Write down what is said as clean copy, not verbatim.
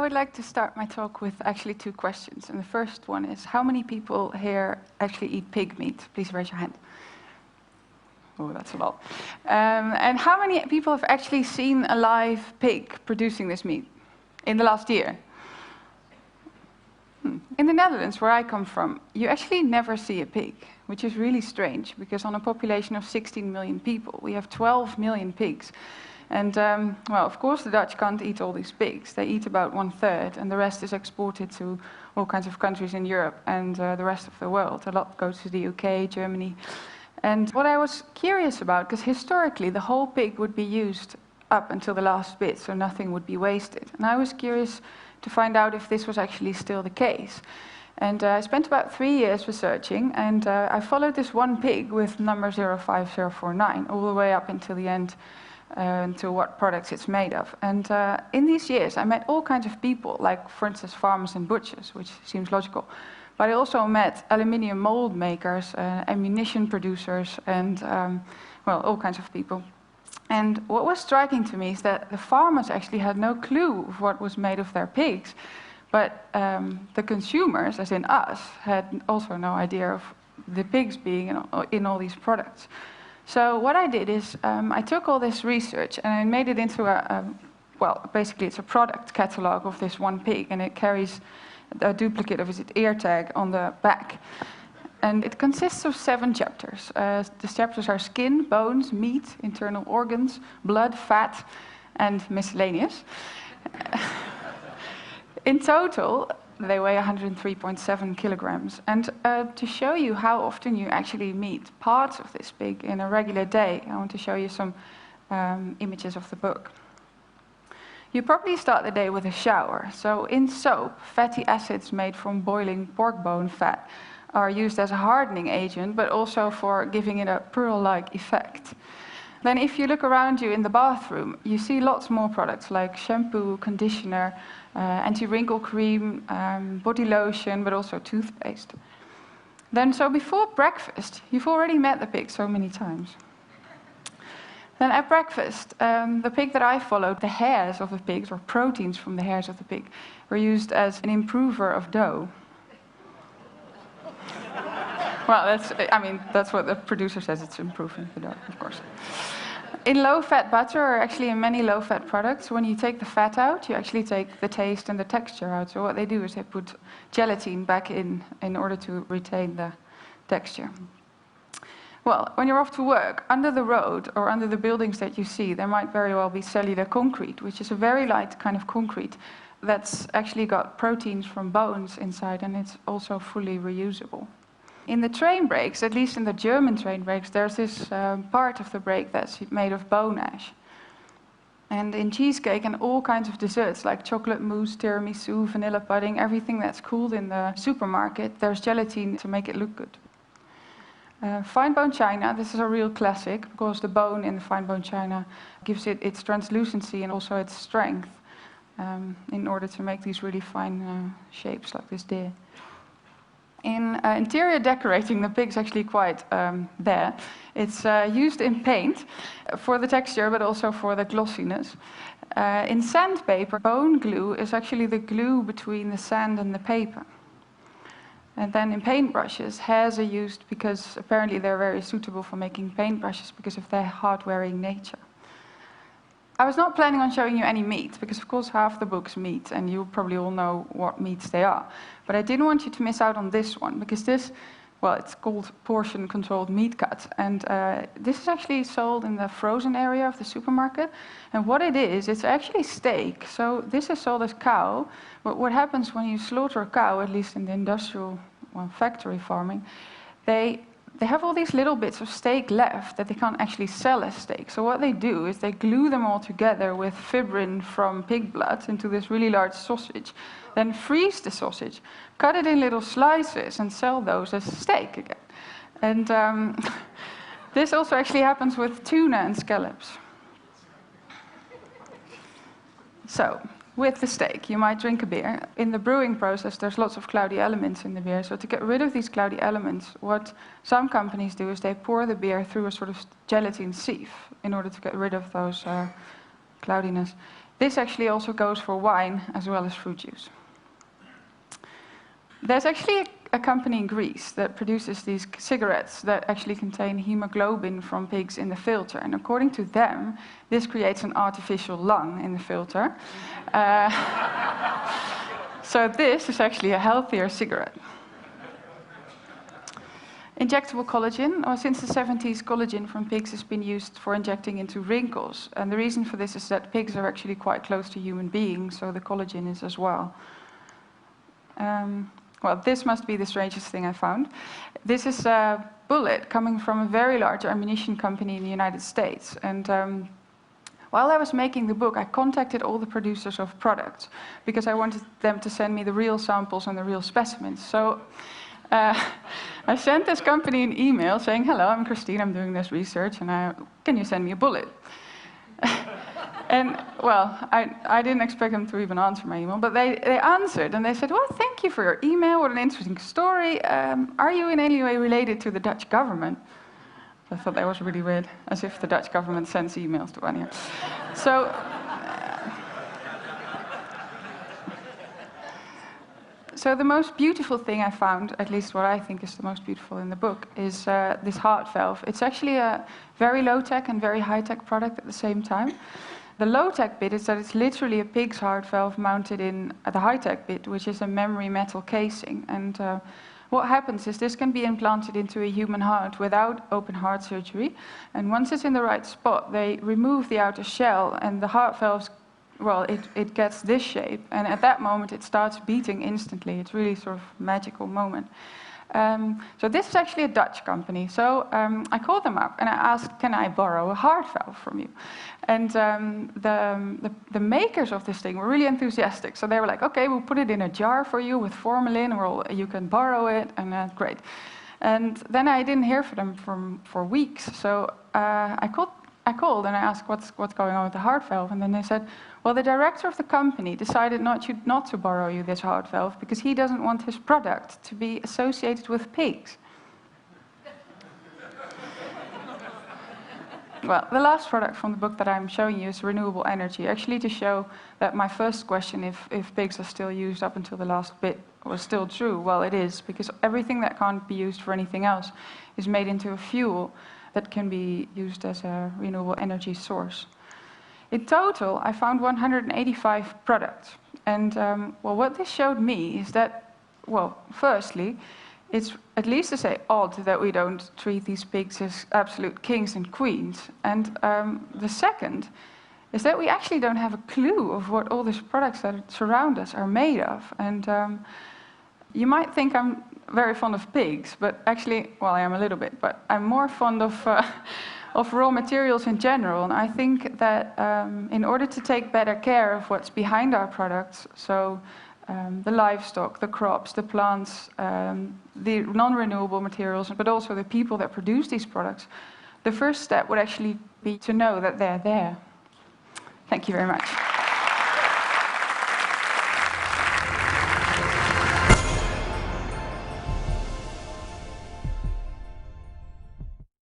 would like to start my talk with actually two questions. And the first one is, how many people here actually eat pig meat? Please raise your hand. Oh, that's a lot. And how many people have actually seen a live pig producing this meat in the last year? In the Netherlands, where I come from, you actually never see a pig, which is really strange, because on a population of 16 million people, we have 12 million pigs. And, well, of course, the Dutch can't eat all these pigs. They eat about 1/3, and the rest is exported to all kinds of countries in Europe and the rest of the world. A lot goes to the UK, Germany. And what I was curious about, because historically the whole pig would be used up until the last bit, so nothing would be wasted. And I was curious to find out if this was actually still the case. And I spent about 3 years researching, and I followed this one pig with number 05049 all the way up until the end, to what products it's made of. And in these years, I met all kinds of people, like, for instance, farmers and butchers, which seems logical. But I also met aluminium mold makers, ammunition producers, and, well, all kinds of people. And what was striking to me is that the farmers actually had no clue of what was made of their pigs, but the consumers, as in us, had also no idea of the pigs being in all these products. So what I did is I took all this research and I made it into well, basically it's a product catalog of this one pig, and it carries a duplicate of its ear tag on the back. And it consists of 7 chapters. The chapters are skin, bones, meat, internal organs, blood, fat, and miscellaneous. In total, they weigh 103.7 kilograms. And to show you how often you actually meet parts of this pig in a regular day, I want to show you some images of the book. You probably start the day with a shower. So in soap, fatty acids made from boiling pork bone fat are used as a hardening agent, but also for giving it a pearl-like effect. Then if you look around you in the bathroom, you see lots more products like shampoo, conditioner, anti-wrinkle cream, body lotion, but also toothpaste. Then, so before breakfast, you've already met the pig so many times. Then at breakfast, the pig that I followed, the hairs of the pigs, or proteins from the hairs of the pig, were used as an improver of dough. Well, that's what the producer says, it's improving the dough, of course. In low-fat butter, or actually in many low-fat products, when you take the fat out, you actually take the taste and the texture out. So what they do is they put gelatin back in order to retain the texture. Well, when you're off to work, under the road or under the buildings that you see, there might very well be cellular concrete, which is a very light kind of concrete that's actually got proteins from bones inside, and it's also fully reusable. In the train brakes, at least in the German train brakes, there's this part of the brake that's made of bone ash. And in cheesecake and all kinds of desserts, like chocolate mousse, tiramisu, vanilla pudding, everything that's cooled in the supermarket, there's gelatin to make it look good. Fine bone china, this is a real classic, because the bone in the fine bone china gives it its translucency and also its strength in order to make these really fine shapes like this deer. In interior decorating, the pig's actually quite there. It's used in paint for the texture, but also for the glossiness. In sandpaper, bone glue is actually the glue between the sand and the paper. And then in paintbrushes, hairs are used because apparently they're very suitable for making paintbrushes because of their hard-wearing nature. I was not planning on showing you any meat, because of course half the book's meat, and you probably all know what meats they are. But I didn't want you to miss out on this one, because this, well, it's called portion-controlled meat cut. And this is actually sold in the frozen area of the supermarket. And what it is, it's actually steak. So this is sold as cow. But what happens when you slaughter a cow, at least in the industrial, well, factory farming, they have all these little bits of steak left that they can't actually sell as steak. So what they do is they glue them all together with fibrin from pig blood into this really large sausage, then freeze the sausage, cut it in little slices, and sell those as steak again. And this also actually happens with tuna and scallops. So, with the steak, you might drink a beer. In the brewing process, there's lots of cloudy elements in the beer. So to get rid of these cloudy elements, what some companies do is they pour the beer through a sort of gelatin sieve in order to get rid of those cloudiness. This actually also goes for wine as well as fruit juice. There's actually a company in Greece that produces these cigarettes that actually contain hemoglobin from pigs in the filter. And according to them, this creates an artificial lung in the filter. So this is actually a healthier cigarette. Injectable collagen. Well, since the 70s, collagen from pigs has been used for injecting into wrinkles. And the reason for this is that pigs are actually quite close to human beings, so the collagen is as well. Well, this must be the strangest thing I found. This is a bullet coming from a very large ammunition company in the United States. And while I was making the book, I contacted all the producers of products because I wanted them to send me the real samples and the real specimens. So I sent this company an email saying, hello, I'm Christine, I'm doing this research, and can you send me a bullet? And, well, I didn't expect them to even answer my email, but they answered, and they said, well, thank you for your email, what an interesting story. Are you in any way related to the Dutch government? I thought that was really weird, as if the Dutch government sends emails to anyone. So the most beautiful thing I found, at least what I think is the most beautiful in the book, is this heart valve. It's actually a very low-tech and very high-tech product at the same time. The low-tech bit is that it's literally a pig's heart valve mounted in the high-tech bit, which is a memory metal casing. And what happens is this can be implanted into a human heart without open heart surgery. And once it's in the right spot, they remove the outer shell, and the heart valves, well, it gets this shape. And at that moment, it starts beating instantly. It's really sort of a magical moment. So this is actually a Dutch company. So I called them up and I asked, can I borrow a heart valve from you? And the makers of this thing were really enthusiastic. So they were like, okay, we'll put it in a jar for you with formalin, or you can borrow it, and great. And then I didn't hear from them for weeks. So I called and I asked, what's going on with the heart valve? And then they said, well, the director of the company decided not to borrow you this heart valve because he doesn't want his product to be associated with pigs. Well, the last product from the book that I'm showing you is renewable energy, actually to show that my first question, if pigs are still used up until the last bit, was still true. Well, it is, because everything that can't be used for anything else is made into a fuel that can be used as a renewable energy source. In total, I found 185 products. And well, what this showed me is that, well, firstly, it's at least to say odd that we don't treat these pigs as absolute kings and queens. And the second is that we actually don't have a clue of what all these products that surround us are made of. And you might think I'm very fond of pigs, but actually, well, I am a little bit, but I'm more fond of raw materials in general. And I think that in order to take better care of what's behind our products, so the livestock, the crops, the plants, the non-renewable materials, but also the people that produce these products, the first step would actually be to know that they're there. Thank you very much.